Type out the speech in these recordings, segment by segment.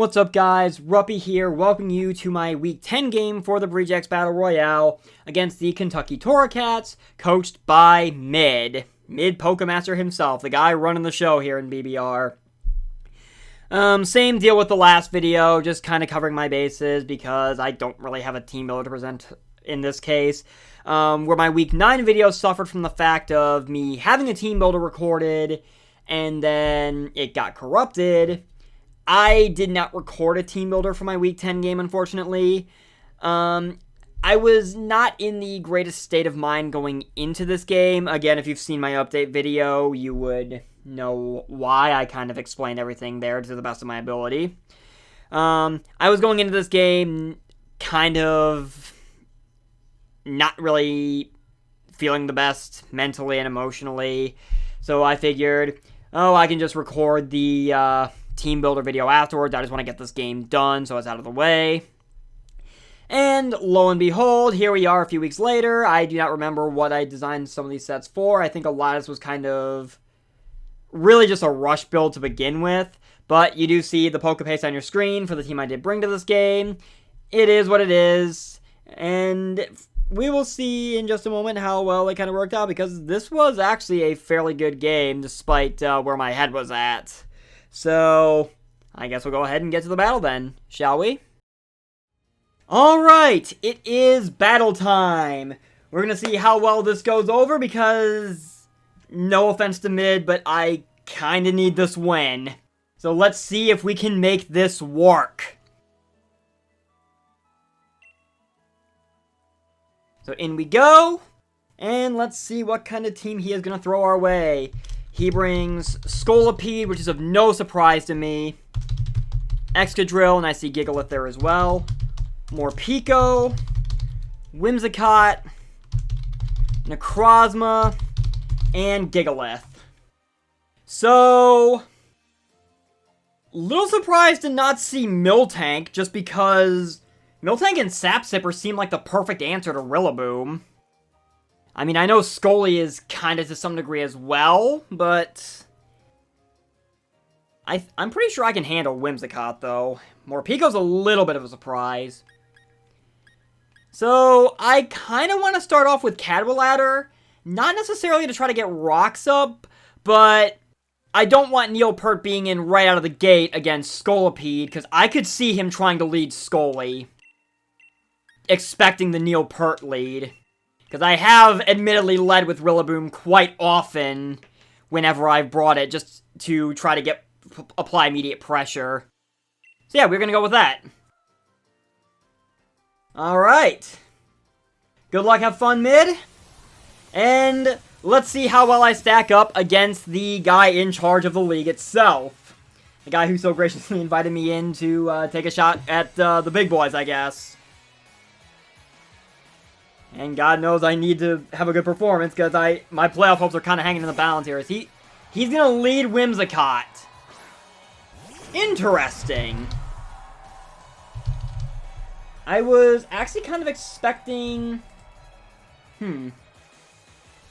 What's up guys, Ruppy here, welcoming you to my Week 10 game for the Breejax Battle Royale against the Kentucky Torracats, coached by MidPokeMaster himself, the guy running the show here in BBR. Same deal with the last video, just kind of covering my bases because I don't really have a team builder to present in this case. Where my Week 9 video suffered from the fact of me having a team builder recorded and then it got corrupted. I did not record a team builder for my Week 10 game, unfortunately. I was not in the greatest state of mind going into this game. Again, if you've seen my update video, you would know why. I kind of explained everything there to the best of my ability. I was going into this game kind of not really feeling the best mentally and emotionally. So I figured, oh, I can just record the team builder video afterwards. I just want to get this game done so it's out of the way. And lo and behold, here we are a few weeks later. I do not remember what I designed some of these sets for. I think a lot of this was kind of really just a rush build to begin with. But you do see the Pokepaste on your screen for the team I did bring to this game. It is what it is. And we will see in just a moment how well it kind of worked out, because this was actually a fairly good game despite where my head was at. So, I guess we'll go ahead and get to the battle then, shall we? Alright, it is battle time! We're gonna see how well this goes over because, no offense to Mid, but I kinda need this win. So let's see if we can make this work. So in we go, and let's see what kind of team he is gonna throw our way. He brings Scolipede, which is of no surprise to me. Excadrill, and I see Gigalith there as well. More Pico. Whimsicott. Necrozma. And Gigalith. So, little surprised to not see Miltank, just because Miltank and Sap Sipper seem like the perfect answer to Rillaboom. I mean, I know Scully is kind of to some degree as well, but I'm pretty sure I can handle Whimsicott, though. Morpico's a little bit of a surprise. So, I kind of want to start off with Cadwallader, not necessarily to try to get rocks up, but I don't want Neopert being in right out of the gate against Scolipede, because I could see him trying to lead Scully, expecting the Neopert lead. Because I have admittedly led with Rillaboom quite often whenever I've brought it, just to try to apply immediate pressure. So yeah, we're going to go with that. Alright. Good luck, have fun, Mid. And let's see how well I stack up against the guy in charge of the league itself. The guy who so graciously invited me in to take a shot at the big boys, I guess. And God knows I need to have a good performance, because my playoff hopes are kind of hanging in the balance here. He's going to lead Whimsicott. Interesting. I was actually kind of expecting...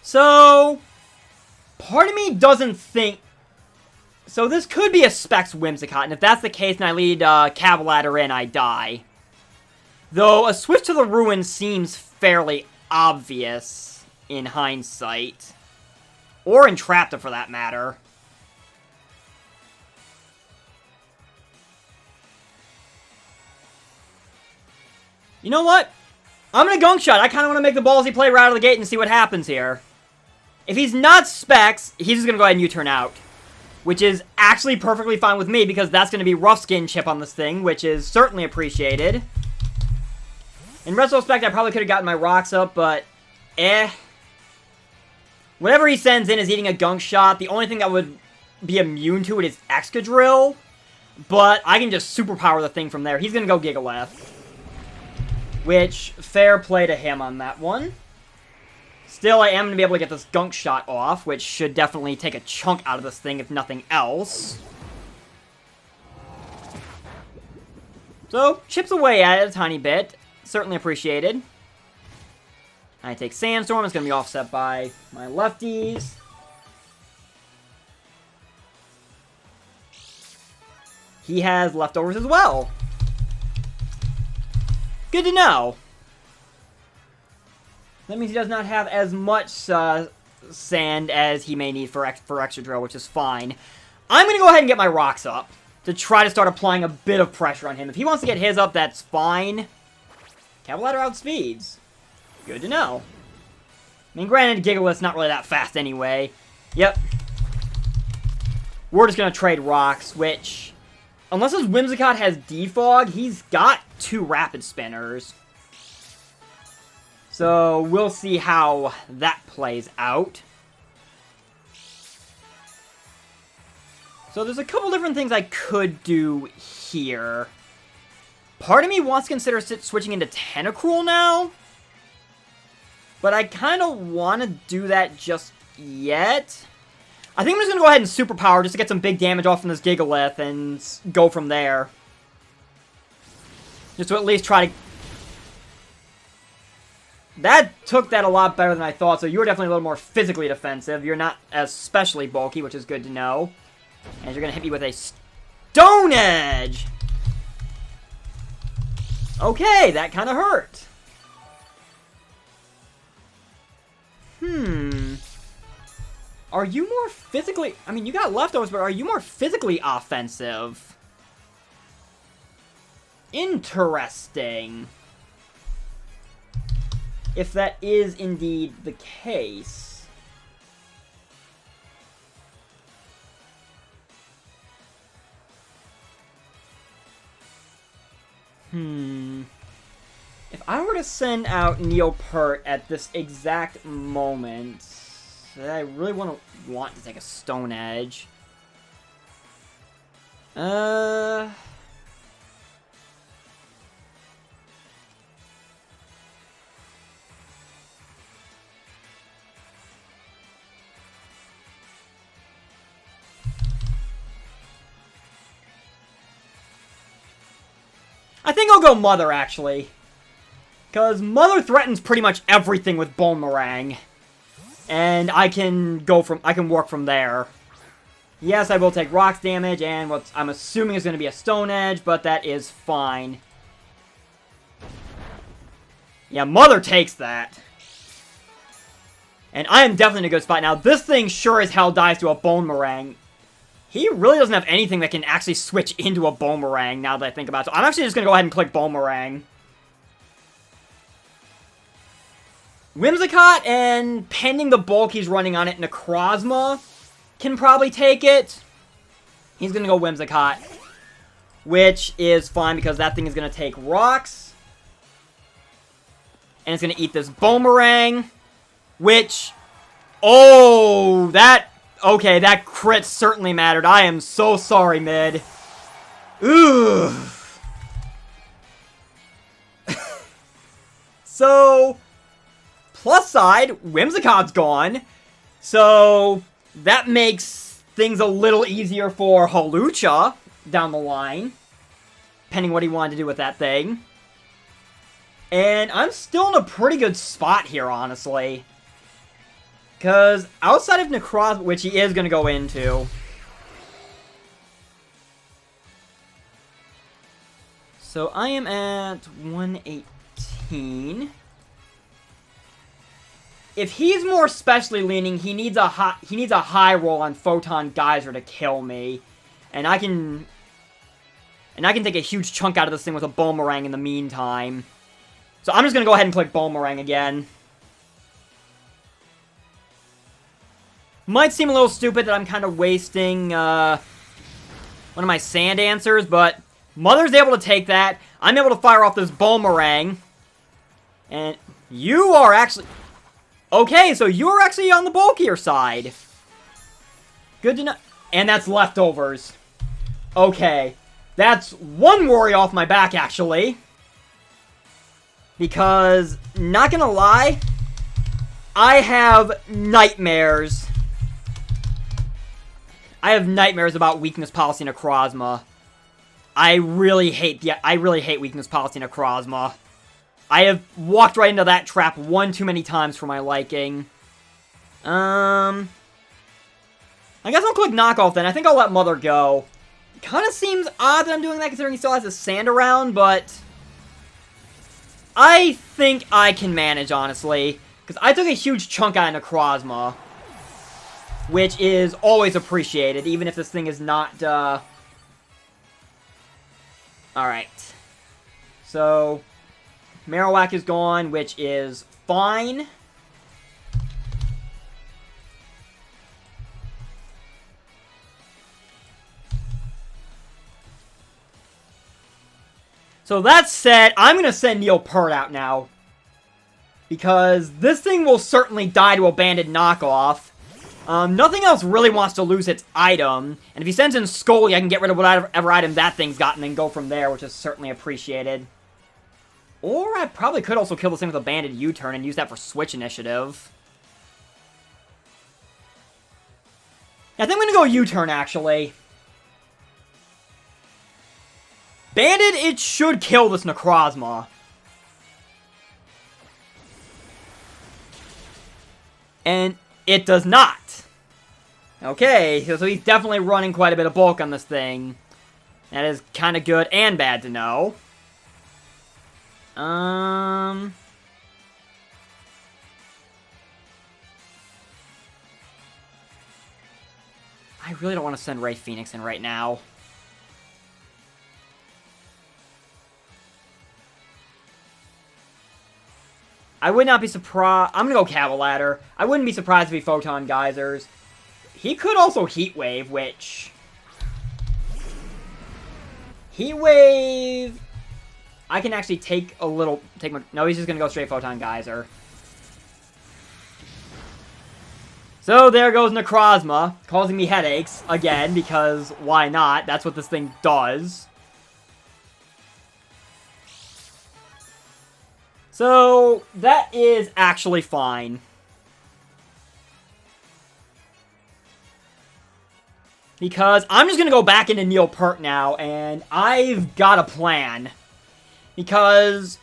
So, part of me doesn't think... So this could be a Specs Whimsicott, and if that's the case and I lead Cadwallader in, I die. Though, a switch to the Ruin seems fairly obvious in hindsight. Or Entrapta, for that matter. You know what? I'm gonna Gunk Shot. I kind of want to make the ballsy play right out of the gate and see what happens here. If he's not Specs, he's just gonna go ahead and U-turn out. Which is actually perfectly fine with me, because that's gonna be Rough Skin chip on this thing, which is certainly appreciated. In retrospect, I probably could have gotten my rocks up, but whatever he sends in is eating a Gunk Shot. The only thing that would be immune to it is Excadrill, but I can just superpower the thing from there. He's going to go Gigalith, which, fair play to him on that one. Still, I am going to be able to get this Gunk Shot off, which should definitely take a chunk out of this thing, if nothing else. So, chips away at it a tiny bit. Certainly appreciated. I take Sandstorm. It's going to be offset by my lefties. he has leftovers as well. Good to know. That means he does not have as much sand as he may need for extra drill, which is fine. I'm going to go ahead and get my rocks up to try to start applying a bit of pressure on him. If he wants to get his up, that's fine. Cavalier outspeeds. Good to know. I mean, granted, Gigalith's not really that fast anyway. Yep. We're just going to trade rocks, which, unless his Whimsicott has Defog, he's got 2 Rapid Spinners. So, we'll see how that plays out. So, there's a couple different things I could do here. Part of me wants to consider switching into Tentacruel now. But I kind of want to do that just yet. I think I'm just going to go ahead and Superpower just to get some big damage off from this Gigalith and go from there. Just to at least try to... That took that a lot better than I thought, so you were definitely a little more physically defensive. You're not as specially bulky, which is good to know. And you're going to hit me with a Stone Edge! Okay, that kind of hurt. Are you more physically... I mean, you got leftovers, but are you more physically offensive? Interesting. If that is indeed the case. If I were to send out Neopert at this exact moment, I really want to take a Stone Edge. I think I'll go Mother, actually. Because Mother threatens pretty much everything with Boomerang. And I can work from there. Yes, I will take rocks damage, and what I'm assuming is going to be a Stone Edge, but that is fine. Yeah, Mother takes that. And I am definitely in a good spot. Now, this thing sure as hell dies to a Boomerang. He really doesn't have anything that can actually switch into a Boomerang, now that I think about it. So I'm actually just going to go ahead and click Boomerang. Whimsicott, and pending the bulk he's running on it, Necrozma can probably take it. He's going to go Whimsicott, which is fine because that thing is going to take rocks. And it's going to eat this Boomerang, which... Oh, that... Okay, that crit certainly mattered. I am so sorry, Mid. Ugh. So... Plus side, Whimsicott's gone. So, that makes things a little easier for Halucha down the line. Depending what he wanted to do with that thing. And I'm still in a pretty good spot here, honestly. Because outside of Necrozma, which he is going to go into... So, I am at 118... If he's more specially leaning, he needs a high roll on Photon Geyser to kill me, and I can take a huge chunk out of this thing with a Boomerang in the meantime. So I'm just gonna go ahead and click Boomerang again. Might seem a little stupid that I'm kind of wasting one of my sand answers, but Mother's able to take that. I'm able to fire off this Boomerang, and you are actually. Okay, so you're actually on the bulkier side. Good to know. And that's leftovers. Okay. That's one worry off my back, actually. Because, not gonna lie, I have nightmares. I have nightmares about weakness policy Necrozma. I really hate weakness policy Necrozma. I have walked right into that trap one too many times for my liking. I guess I'll click Knockoff then. I think I'll let Mother go. Kind of seems odd that I'm doing that considering he still has his sand around, but I think I can manage, honestly. Because I took a huge chunk out of Necrozma, which is always appreciated, even if this thing is not, Alright. So, Marowak is gone, which is fine. So that said, I'm going to send Neopert out now. Because this thing will certainly die to a banded knockoff. Nothing else really wants to lose its item. And if he sends in Scully, I can get rid of whatever item that thing's got and then go from there, which is certainly appreciated. Or I probably could also kill this thing with a banded U-turn and use that for switch initiative. I think I'm going to go U-turn, actually. Banded, it should kill this Necrozma. And it does not. Okay, so he's definitely running quite a bit of bulk on this thing. That is kind of good and bad to know. I really don't want to send Ray Phoenix in right now. I would not be surprised. I'm going to go Cavalier. I wouldn't be surprised if he Photon Geysers. He could also Heat Wave, which... Heat Wave... I can actually take a little... No, he's just going to go straight Photon Geyser. So there goes Necrozma, causing me headaches again, because why not? That's what this thing does. So, that is actually fine. Because I'm just going to go back into Neopert now, and I've got a plan. Because...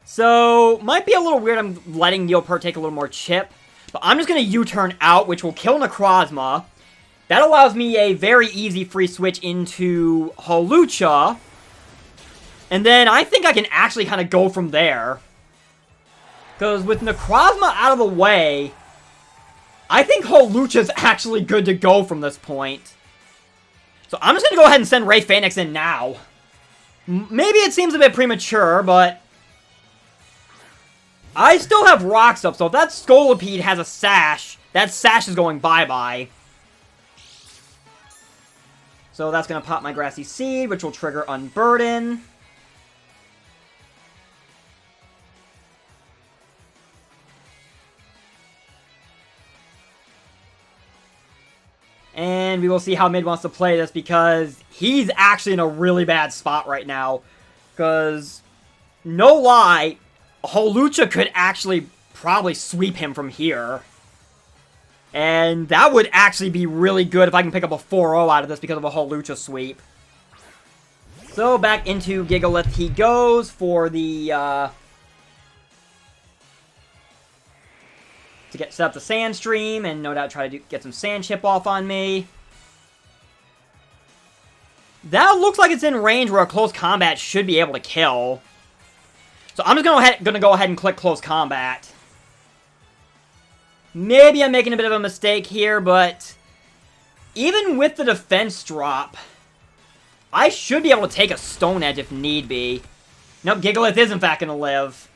So, might be a little weird I'm letting Neopert take a little more chip. But I'm just going to U-turn out, which will kill Necrozma. That allows me a very easy free switch into Halucha. And then I think I can actually kind of go from there. Because with Necrozma out of the way, I think Halucha's actually good to go from this point. So I'm just going to go ahead and send Ray Phoenix in now. Maybe it seems a bit premature, but I still have rocks up, so if that Scolipede has a sash, that sash is going bye-bye. So that's going to pop my Grassy Seed, which will trigger Unburden. And we will see how Mid wants to play this, because he's actually in a really bad spot right now. Because, no lie, Halucha could actually probably sweep him from here. And that would actually be really good if I can pick up a 4-0 out of this because of a Halucha sweep. So, back into Gigalith he goes for the, to set up the Sand Stream, and no doubt try to get some Sand Chip off on me. That looks like it's in range where a close combat should be able to kill. So I'm just gonna go ahead and click close combat. Maybe I'm making a bit of a mistake here, but even with the defense drop, I should be able to take a Stone Edge if need be. Nope, Gigalith is in fact gonna live.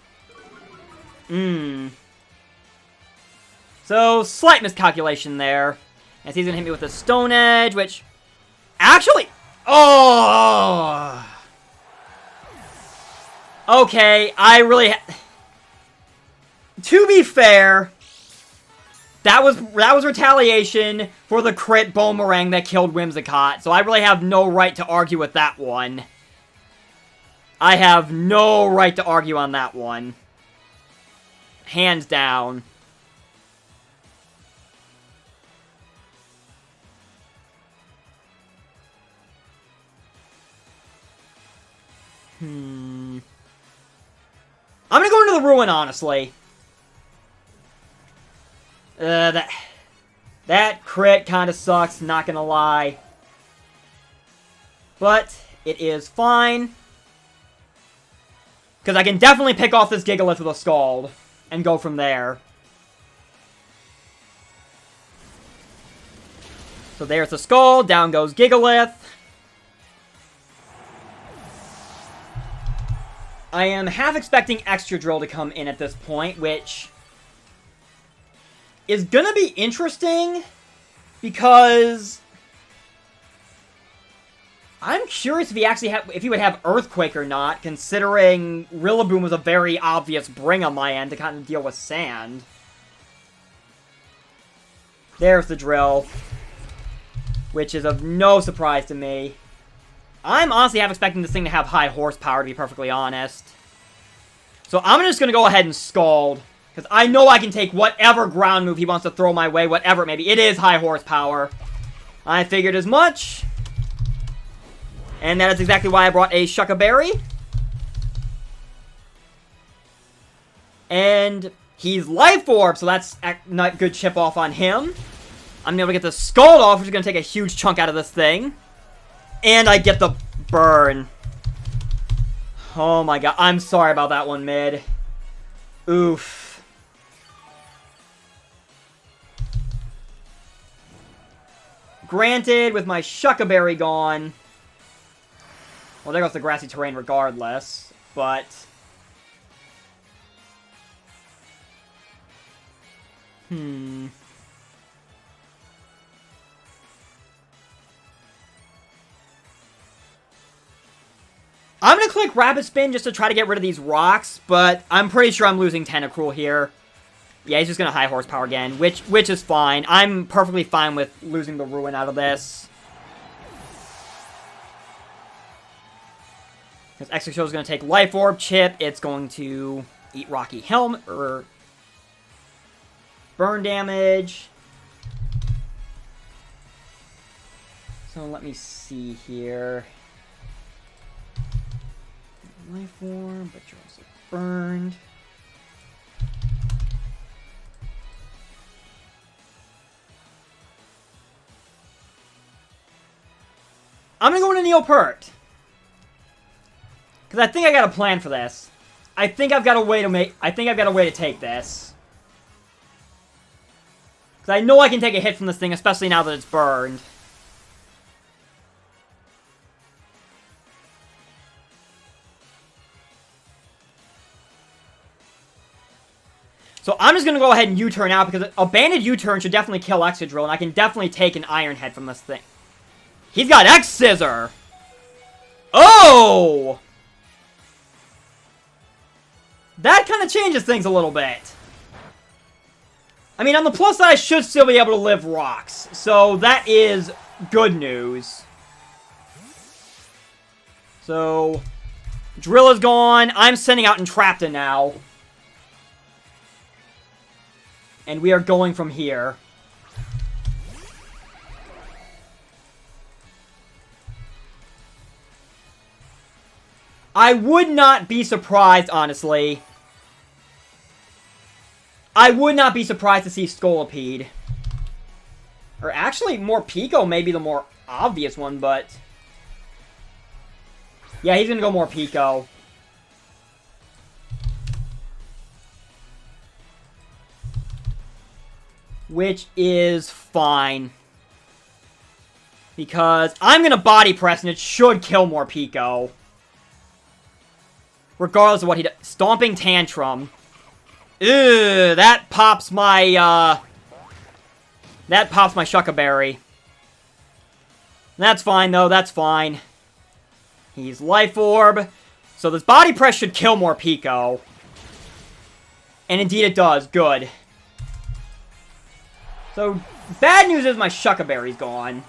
So, slight miscalculation there. As he's going to hit me with a Stone Edge, which... Actually... Oh! Okay, I really... To be fair, that was retaliation for the crit Boomerang that killed Whimsicott, so I really have no right to argue with that one. I have no right to argue on that one. Hands down. I'm gonna go into the Ruin, honestly. That crit kind of sucks, not gonna lie. But it is fine. Because I can definitely pick off this Gigalith with a Scald and go from there. So there's the Scald, down goes Gigalith. I am half expecting Extra Drill to come in at this point, which is gonna be interesting because I'm curious if he actually if he would have Earthquake or not, considering Rillaboom was a very obvious bring on my end to kind of deal with sand. There's the drill, which is of no surprise to me. I'm honestly half expecting this thing to have high horsepower, to be perfectly honest. So I'm just going to go ahead and Scald, because I know I can take whatever ground move he wants to throw my way, whatever it may be. It is high horsepower. I figured as much. And that is exactly why I brought a Shucka Berry. And he's Life Orb, so that's not good chip off on him. I'm able to get the Scald off, which is going to take a huge chunk out of this thing. And I get the burn. Oh my god, I'm sorry about that one, Mid. Oof. Granted, with my Shucka Berry gone... Well, there goes the grassy terrain regardless, but... I'm gonna click Rapid Spin just to try to get rid of these rocks, but I'm pretty sure I'm losing Tentacruel here. Yeah, he's just gonna high horsepower again, which is fine. I'm perfectly fine with losing the Ruin out of this. Because Exeggutor is going to take Life Orb Chip. It's going to eat Rocky Helmet, or burn damage. So let me see here. Life Orb, but you're also burned. I'm going to go into Neopert. Because I think I got a plan for this. I think I've got a way to take this. Because I know I can take a hit from this thing, especially now that it's burned. So I'm just going to go ahead and U-turn out, because a banded U-turn should definitely kill Excadrill, and I can definitely take an Iron Head from this thing. He's got X-Scissor! Oh! That kind of changes things a little bit. I mean, on the plus side, I should still be able to live rocks. So, that is good news. So, Drill is gone. I'm sending out Entrapta now. And we are going from here. I would not be surprised, honestly. I would not be surprised to see Scolipede. Or actually, Morpeko may be the more obvious one, but... yeah, he's going to go Morpeko. Which is fine. Because I'm going to Body Press and it should kill Morpeko. Regardless of what he does. Stomping Tantrum. Ew, that pops my, that pops my Shucka Berry. That's fine, though. That's fine. He's Life Orb. So this Body Press should kill Morpeko. And indeed it does. Good. So, bad news is my Shucka Berry's gone.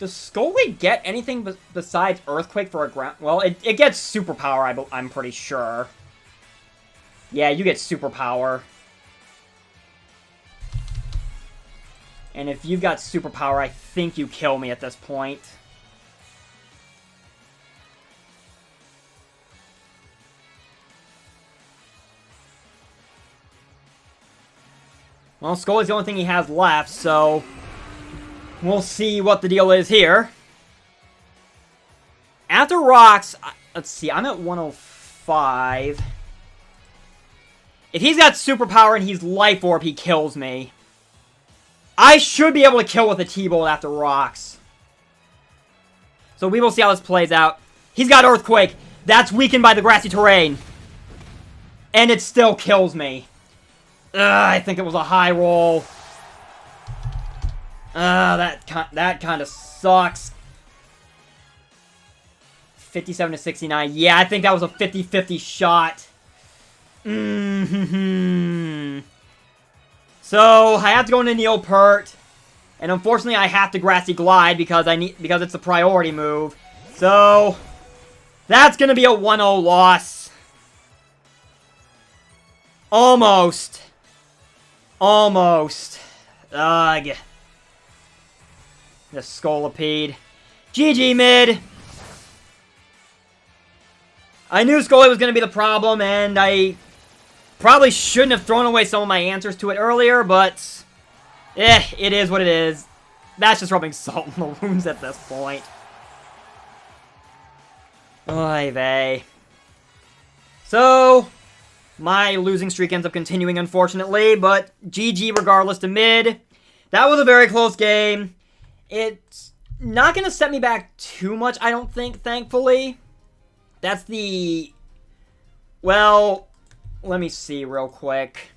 Does Skullwing get anything besides Earthquake for a ground? Well, it gets Superpower, I'm pretty sure. Yeah, you get Superpower. And if you've got Superpower, I think you kill me at this point. Well, Scully's the only thing he has left, so we'll see what the deal is here. After rocks, let's see, I'm at 105. If he's got superpower and he's Life Orb, he kills me. I should be able to kill with a T-Bolt after rocks. So we will see how this plays out. He's got Earthquake. That's weakened by the grassy terrain. And it still kills me. I think it was a high roll. That kind of sucks. 57 to 69. Yeah, I think that was a 50-50 shot. So I have to go into Neopert, and unfortunately I have to Grassy Glide because it's a priority move. So that's gonna be a 1-0 loss. Almost. Ugh. The Scolipede. GG mid. I knew Scully was going to be the problem, and I probably shouldn't have thrown away some of my answers to it earlier, but it is what it is. That's just rubbing salt in the wounds at this point. Oy vey. So, my losing streak ends up continuing, unfortunately, but GG regardless to mid. That was a very close game. It's not going to set me back too much, I don't think, thankfully. That's the... Well, let me see real quick.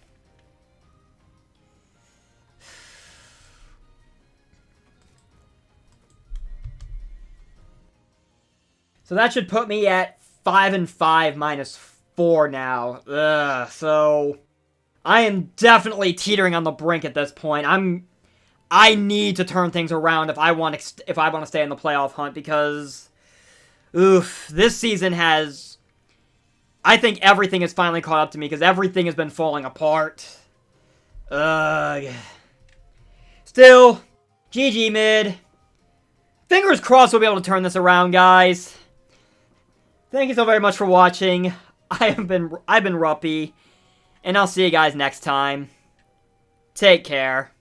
So that should put me at 5-5 minus 4 now. Ugh, so I am definitely teetering on the brink at this point. I need to turn things around if I want to stay in the playoff hunt because oof, this season has, I think everything has finally caught up to me because everything has been falling apart. Still, GG mid. Fingers crossed we'll be able to turn this around, guys. Thank you so very much for watching. I've been Ruppy, and I'll see you guys next time. Take care.